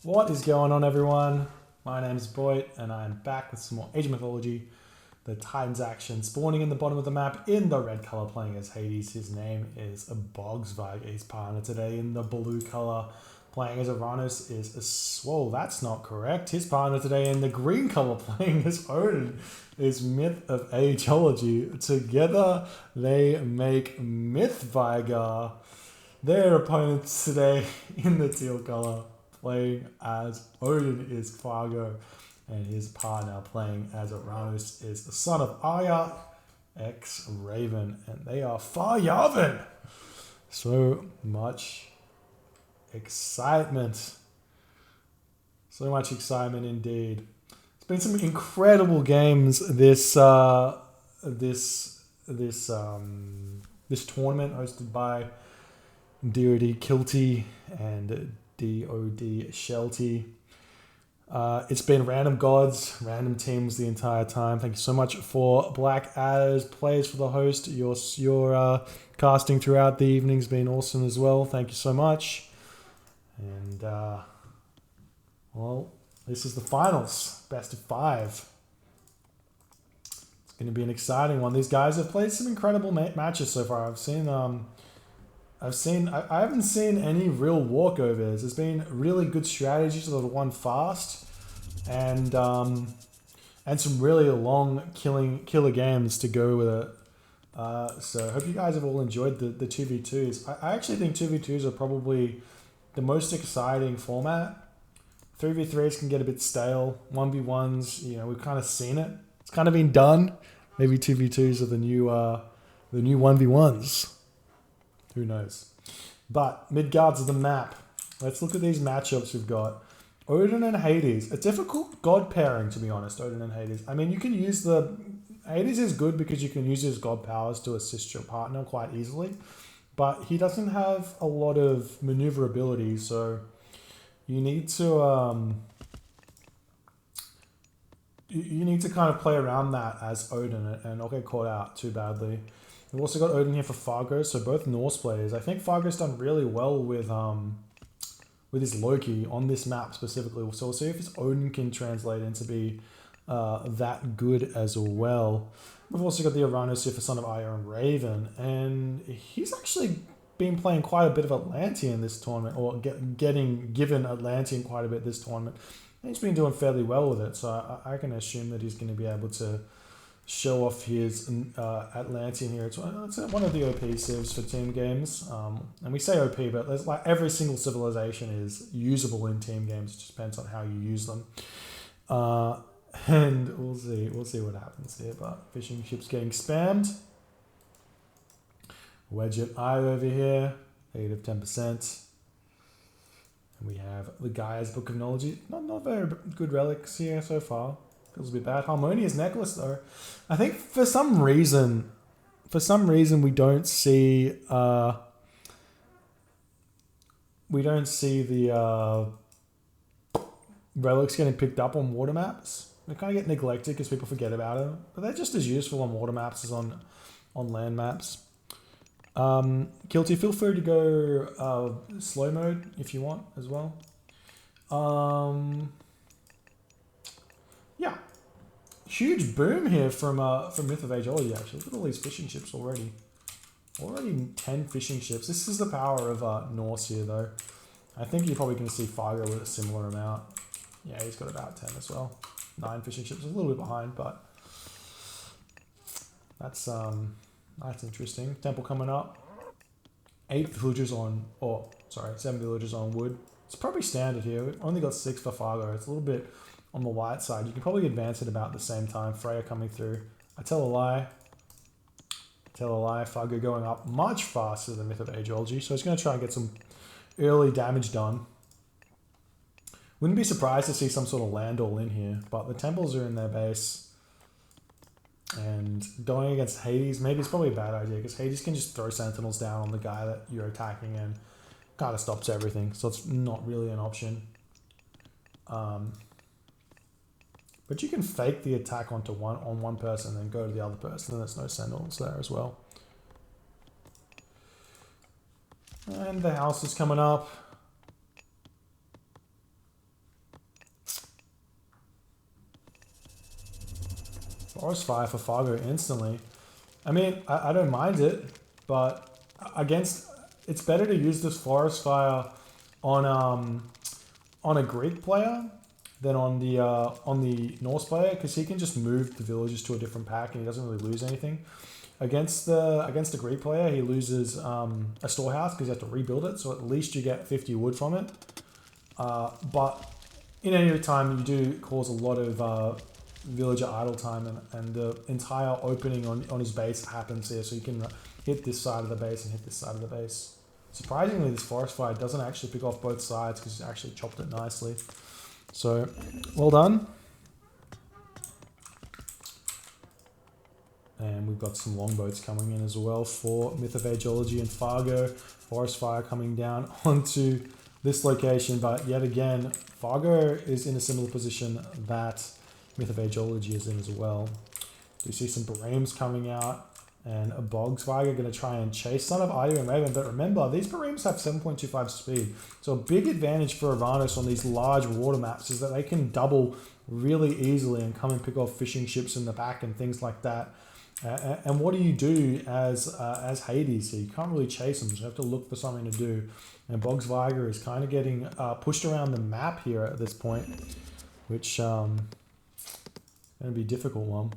What is going on, everyone? My name is Boyd, and I am back with some more Age of Mythology. The Titans action spawning in the bottom of the map in the red color, playing as Hades. His name is MythVeigir. His partner today in the blue color, playing as Uranus, is Whoa, that's not correct. His partner today in the green color, playing as Odin, is MythVeigir. Together, they make MythVeigir. Their opponents today in the teal color, playing as Odin, is Fargo, and his partner playing as Uranus is the son of Aya, ex-Raven, and they are Fayahven. So much excitement. So much excitement indeed. It's been some incredible games this tournament hosted by DoD Kilty and DoD Shelty. It's been random gods, random teams the entire time. Thank you so much for Black as players for the host. Your casting throughout the evening's been awesome as well. Thank you so much. And well, this is the finals, best of 5. It's going to be an exciting one. These guys have played some incredible matches so far. I haven't seen any real walkovers. There's been really good strategies that have won fast, and some really long killer games to go with it. So I hope you guys have all enjoyed the 2v2s. I actually think 2v2s are probably the most exciting format. 3v3s can get a bit stale. 1v1s, we've kind of seen it. It's kind of been done. Maybe 2v2s are the new 1v1s. Who knows? But Midgards of the map. Let's look at these matchups we've got. Odin and Hades. A difficult god pairing, to be honest, Odin and Hades. I mean, you can use Hades is good because you can use his god powers to assist your partner quite easily. But he doesn't have a lot of maneuverability, so you need to you need to kind of play around that as Odin and not get caught out too badly. We've also got Odin here for Fargo, so both Norse players. I think Fargo's done really well with his Loki on this map specifically. So we'll see if his Odin can translate into be that good as well. We've also got the Uranus here for Son of Aya and Raven, and he's actually been playing quite a bit of Atlantean this tournament, or getting given Atlantean quite a bit this tournament. And he's been doing fairly well with it, so I can assume that he's going to be able to show off his Atlantean here. It's one of the OP civs for team games. And we say OP, but there's like every single civilization is usable in team games. It just depends on how you use them. And we'll see what happens here. But fishing ships getting spammed. Wedget Eye over here, 8 of 10%. And we have the Gaia's Book of Knowledge. Not very good relics here so far. Feels a bit bad. Harmonious Necklace, though. I think for some reason we don't see the relics getting picked up on water maps. They kind of get neglected because people forget about them, but they're just as useful on water maps as on land maps. Kilty, feel free to go slow mode if you want as well. Yeah, huge boom here from MythVeigir actually. Look at all these fishing ships already. Already 10 fishing ships. This is the power of Norse here, though. I think you're probably going to see Fargo with a similar amount. Yeah, he's got about 10 as well. 9 fishing ships, a little bit behind, but that's interesting. Temple coming up. 7 villagers on wood. It's probably standard here. We've only got 6 for Fargo. It's a little bit on the light side. You can probably advance at about the same time. Freya coming through. I tell a lie. Fargo going up much faster than MythVeigir. So he's going to try and get some early damage done. Wouldn't be surprised to see some sort of land all in here. But the temples are in their base. And going against Hades, maybe it's probably a bad idea, because Hades can just throw sentinels down on the guy that you're attacking and kind of stops everything. So it's not really an option. But you can fake the attack on one person and then go to the other person, and there's no sentinels there as well. And the house is coming up. Forest Fire for Fargo instantly. I mean, I don't mind it, but against, it's better to use this Forest Fire on a Greek player than on the Norse player, because he can just move the villagers to a different pack and he doesn't really lose anything. Against the Greek player, he loses a storehouse because you have to rebuild it, so at least you get 50 wood from it. But in any time, you do cause a lot of villager idle time, and the entire opening on his base happens here, so you can hit this side of the base and hit this side of the base. Surprisingly, this Forest Fire doesn't actually pick off both sides because he's actually chopped it nicely. So, well done. And we've got some longboats coming in as well for Mythology and Fargo. Forest Fire coming down onto this location, but yet again, Fargo is in a similar position that Mythology is in as well. You see some Bareems coming out, and a Bogsviger going to try and chase Son of Aya and Raven. But remember, these Bareems have 7.25 speed. So a big advantage for Avanos on these large water maps is that they can double really easily and come and pick off fishing ships in the back and things like that. And what do you do as Hades here? You can't really chase them, so you have to look for something to do. And Bogsviger is kind of getting pushed around the map here at this point, which going to be a difficult one.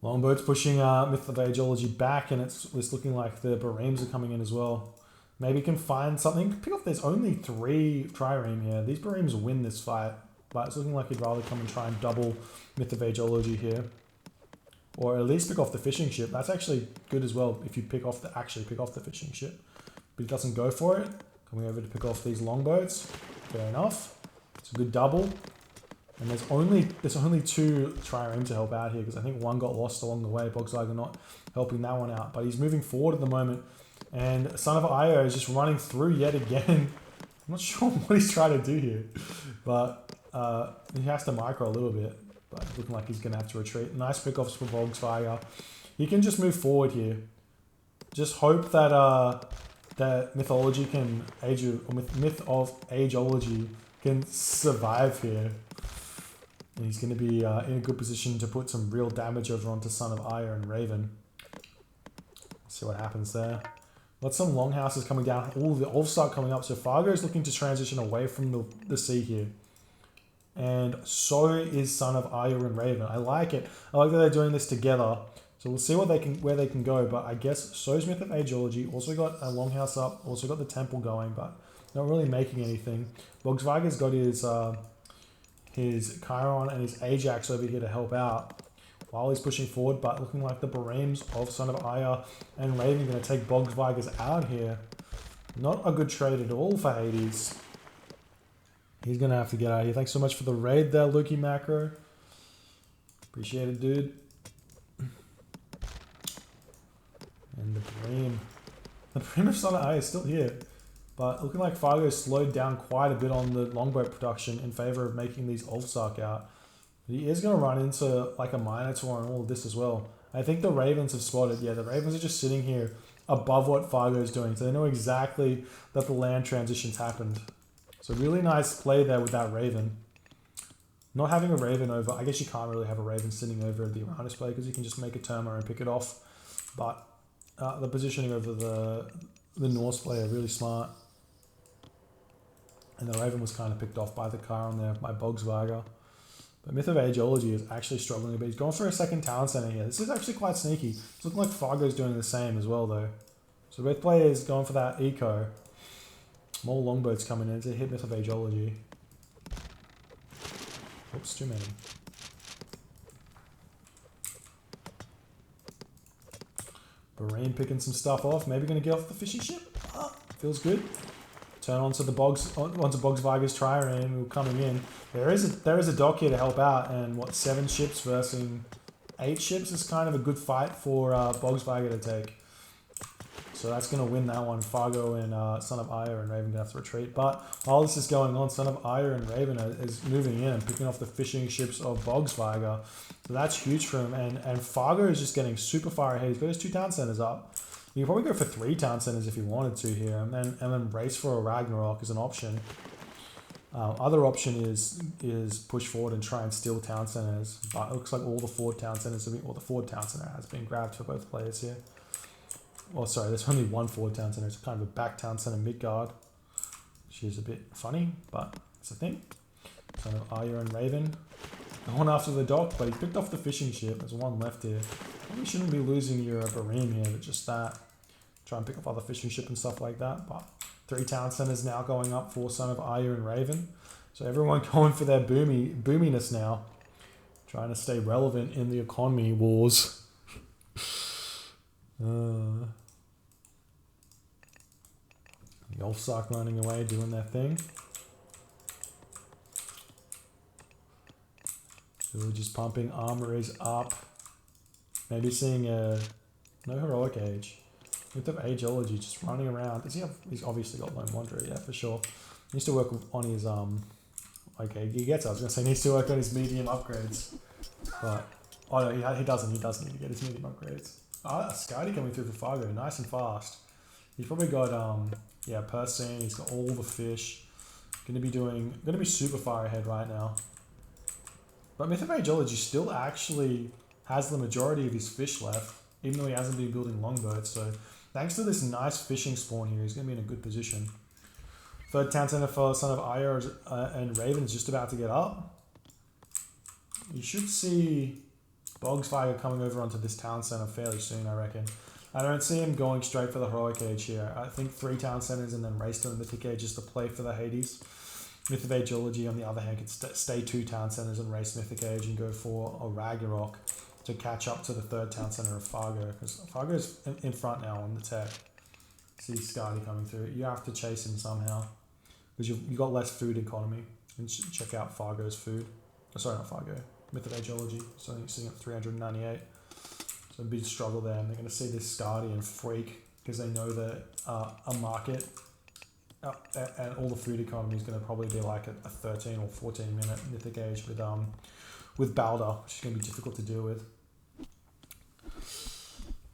Longboat's pushing Mythology back, and it's looking like the Bareems are coming in as well. Maybe can find something. Pick off. There's only 3 trireme here. These Bareems win this fight, but it's looking like he'd rather come and try and double Mythology here, or at least pick off the fishing ship. That's actually good as well if you actually pick off the fishing ship. But he doesn't go for it. Coming over to pick off these longboats. Fair enough. It's a good double. And there's only 2 trireme to help out here, because I think one got lost along the way. Bogsviger not helping that one out, but he's moving forward at the moment. And Son of Io is just running through yet again. I'm not sure what he's trying to do here, but he has to micro a little bit. But looking like he's going to have to retreat. Nice pickoffs for Bogsviger. He can just move forward here. Just hope that that Mythology can Myth of Ageology can survive here. And he's going to be in a good position to put some real damage over onto Son of Aya and Raven. See what happens there. Got some longhouses coming down. All the Ulfstark coming up. So Fargo is looking to transition away from the sea here. And so is Son of Aya and Raven. I like it. I like that they're doing this together. So we'll see where they can go. But I guess so's Myth of Ageology. Also got a longhouse up. Also got the temple going, but not really making anything. Bogsviger's got his Chiron and his Ajax over here to help out while he's pushing forward, but looking like the Bareems of Son of Aya and Raven are going to take Bogsviger's out here. Not a good trade at all for Hades. He's going to have to get out of here. Thanks so much for the raid there, Lukey Macro. Appreciate it, dude. And the Bareem of Son of Aya is still here. But looking like Fargo slowed down quite a bit on the longboat production in favor of making these Ulfsark out. He is going to run into like a Minotaur and all of this as well. I think the Ravens have spotted. Yeah, the Ravens are just sitting here above what Fargo is doing. So they know exactly that the land transitions happened. So really nice play there with that Raven. Not having a Raven over, I guess you can't really have a Raven sitting over the Uranus play because you can just make a Terma and pick it off. But the positioning over the Norse play are really smart. And the Raven was kind of picked off by the Chiron there, by Bogsviger. But Myth of Ageology is actually struggling a bit. He's going for a second town center here. This is actually quite sneaky. It's looking like Fargo's doing the same as well, though. So both players going for that eco. More longboats coming in to hit Myth of Ageology. Oops, too many. Bareem picking some stuff off. Maybe going to get off the fishing ship. Feels good. Turn onto Bogsviger's trireme who are coming in. There is a dock here to help out, and what, 7 ships versus 8 ships is kind of a good fight for Bogsviger to take. So that's going to win that one. Fargo and Son of Aya and Raven going to have to retreat. But while this is going on, Son of Aya and Raven is moving in and picking off the fishing ships of Bogsviger. So that's huge for him. And Fargo is just getting super far ahead. He's got his 2 town centers up. You could probably go for 3 town centers if you wanted to here, and then race for a Ragnarok is an option. Other option is push forward and try and steal town centers, but it looks like all the forward town centers or the forward town center has been grabbed for both players here. Oh, sorry, there's only one forward town center. It's kind of a back town center mid guard, which is a bit funny, but it's a thing. Kind of Arya and Raven going after the dock, but he picked off the fishing ship. There's one left here. Probably shouldn't be losing your Bareem here, but just that. Try and pick up other fishing ship and stuff like that, but 3 town centers now going up for Son of Arya and Raven. So everyone going for their boominess now. Trying to stay relevant in the economy wars. The Ulfsark running away, doing their thing. Village is pumping, armor is up. Maybe seeing a no heroic age. MythVeigir just running around. Does he have? He's obviously got Lone Wanderer, yeah, for sure. Needs to work on his okay, he gets. I was gonna say needs to work on his medium upgrades, but oh no, he doesn't. He does need to get his medium upgrades. Ah, Skadi coming through for Fargo, nice and fast. He's probably got yeah, Persine. He's got all the fish. Gonna be super far ahead right now. But MythVeigir still actually has the majority of his fish left, even though he hasn't been building longboats. So thanks to this nice fishing spawn here, he's going to be in a good position. Third town center for Son of Arya and Raven is just about to get up. You should see MythVeigir coming over onto this town center fairly soon, I reckon. I don't see him going straight for the heroic age here. I think 3 town centers and then race to the mythic age just to play for the Hades. MythVeigir, on the other hand, could stay 2 town centers and race mythic age and go for a Ragnarok to catch up to the 3rd town center of Fargo, because Fargo's in front now on the tech. See Skadi coming through. You have to chase him somehow, because you've got less food economy. And check out Fargo's food. Oh, sorry, not Fargo. MythVeigir. So you're sitting at 398. So a big struggle there. And they're going to see this Skadi and freak, because they know that a market and all the food economy is going to probably be like a 13 or 14 minute mythic age with Balder, which is going to be difficult to deal with.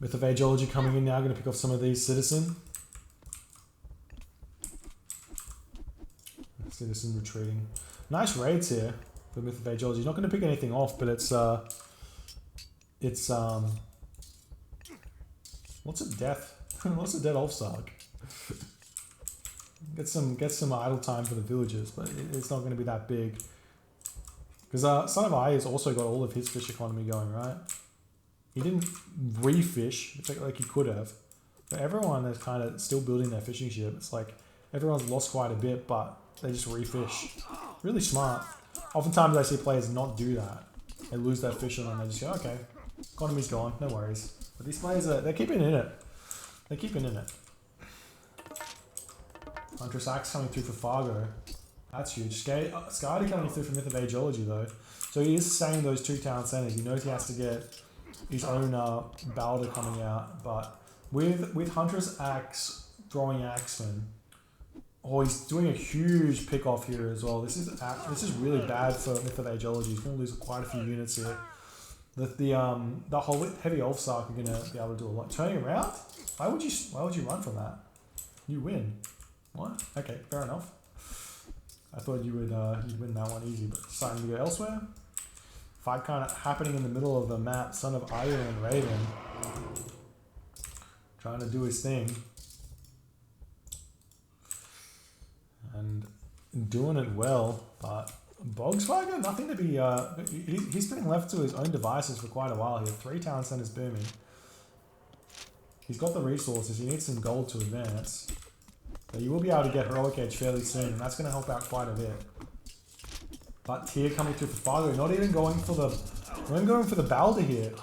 MythVeigir coming in now, going to pick off some of these Citizen. Citizen retreating. Nice raids here for MythVeigir. He's not going to pick anything off, but it's lots of death. Lots of dead Ulfsark. Get some idle time for the villagers, but it's not going to be that big. Because Son of Arya's also got all of his fish economy going, right? He didn't refish, like he could have. But everyone is kind of still building their fishing ship. It's like everyone's lost quite a bit, but they just refish. Really smart. Oftentimes I see players not do that. They lose their fish and then they just go, okay, economy's gone, no worries. But these players, they're keeping in it. They're keeping in it. Huntress Axe coming through for Fargo. That's huge. Skadi coming through for MythVeigir though. So he is saying those 2 town centers. He knows he has to get his own Balder coming out. But with Huntress Axe throwing Axeman, oh, he's doing a huge pick off here as well. This is really bad for MythVeigir. He's going to lose quite a few units here. The whole heavy Ulfsark are going to be able to do a lot. Turning around? Why would you run from that? You win. What? Okay, fair enough. I thought you would you'd win that one easy, but deciding to go elsewhere. Fight kind of happening in the middle of the map. Son of Arya and Raven trying to do his thing and doing it well, but MythVeigir, nothing to be. He's been left to his own devices for quite a while here. 3 town centers booming. He's got the resources. He needs some gold to advance. But you will be able to get heroic age fairly soon, and that's going to help out quite a bit. But Tyr coming through for Fargo, not even going for the Balder here.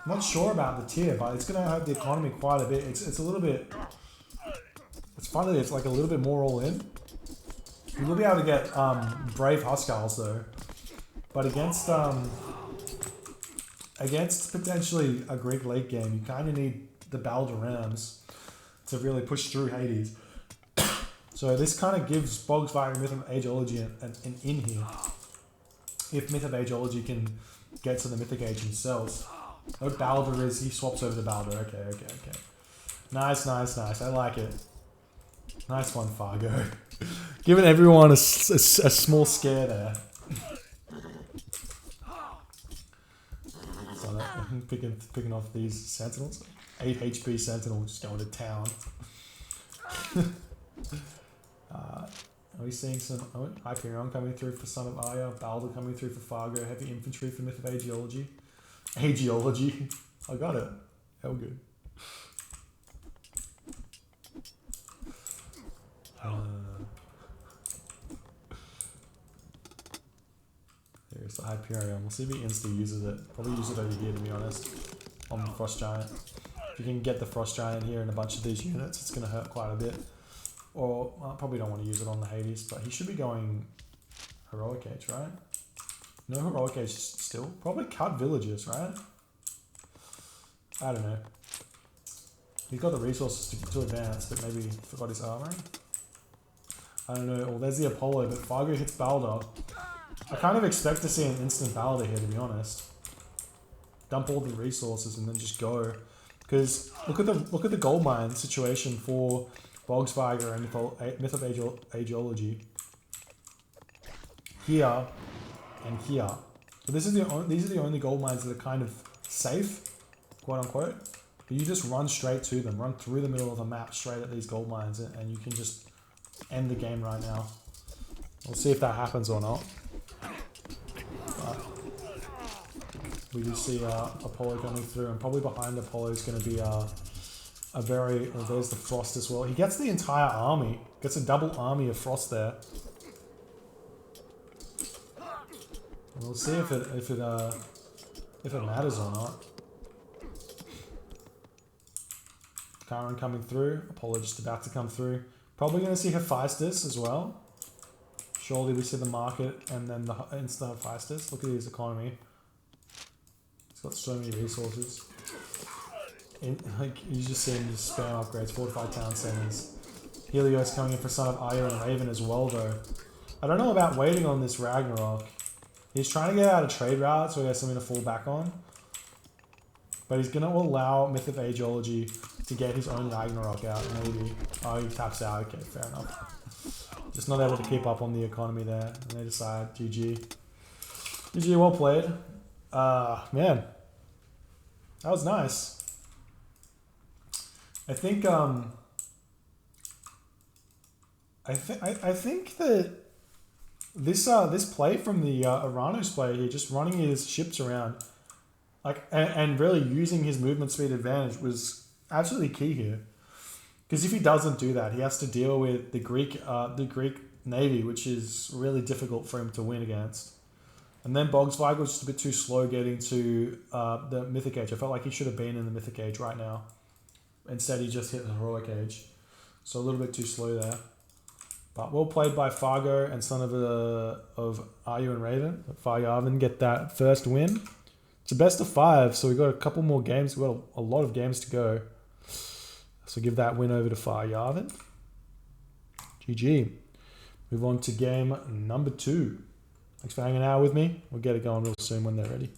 Not sure about the Tyr, but it's going to hurt the economy quite a bit. It's a little bit. It's funny. It's like a little bit more all in. You will be able to get Brave Huskarls though, but against potentially a Greek late game, you kind of need the Balder Rams to really push through Hades. So this kind of gives MythVeigir an in here. If MythVeigir can get to the Mythic Age himself. Oh, Balder he swaps over to Balder. Okay. Nice. I like it. Nice one, Fargo. Giving everyone a small scare there. So picking off these sentinels. 8 HP sentinel just going to town. Are we seeing some Hyperion coming through for Son of Aya, Balder coming through for Fargo, heavy infantry for Myth of Agiology? Agiology. I got it. Hell good. There's the Hyperion. We'll see if he insta uses it. Probably use it over here, to be honest, on the Frost Giant. If you can get the Frost Giant here in a bunch of these units, it's going to hurt quite a bit. Or I probably don't want to use it on the Hades, but he should be going Heroic Age, right? No Heroic Age still. Probably cut villagers, right? I don't know. He's got the resources to advance, but maybe forgot his armor. I don't know. Well, there's the Apollo, but Fargo hits Balder. I kind of expect to see an instant Balder here, to be honest. Dump all the resources and then just go. Because look at the gold mine situation for MythVeigir and Myth of Agiology. Here and here. So these are the only gold mines that are kind of safe, quote unquote. But you just run straight to them, run through the middle of the map straight at these gold mines, and you can just end the game right now. We'll see if that happens or not. But we do see Apollo coming through, and probably behind Apollo is going to be there's the Frost as well. He gets the entire army, gets a double army of Frost there. We'll see if it matters or not. Charon coming through, Apollo just about to come through. Probably going to see Hephaestus as well. Surely we see the market and then the insta Hephaestus. Look at his economy. He's got so many resources. You just see him just spam upgrades, fortified town centers. Helios coming in for Son of Aya and Raven as well, though. I don't know about waiting on this Ragnarok. He's trying to get out of trade route, so he has something to fall back on. But he's going to allow Myth of Agiology to get his own Ragnarok out, maybe. Oh, he taps out. Okay, fair enough. Just not able to keep up on the economy there. And they decide, GG. GG, well played. Man. That was nice. I think I think that this play from the Aranos player here, just running his ships around, like and really using his movement speed advantage was absolutely key here. Because if he doesn't do that, he has to deal with the Greek navy, which is really difficult for him to win against. And then MythVeigir was just a bit too slow getting to the Mythic Age. I felt like he should have been in the Mythic Age right now. Instead, he just hit the Heroic Age. So a little bit too slow there. But well played by Fargo and Son of Aya and Raven. Fayahven get that first win. It's a best of 5, so we've got a couple more games. We've got a lot of games to go. So give that win over to Fayahven. GG. Move on to game number 2. Thanks for hanging out with me. We'll get it going real soon when they're ready.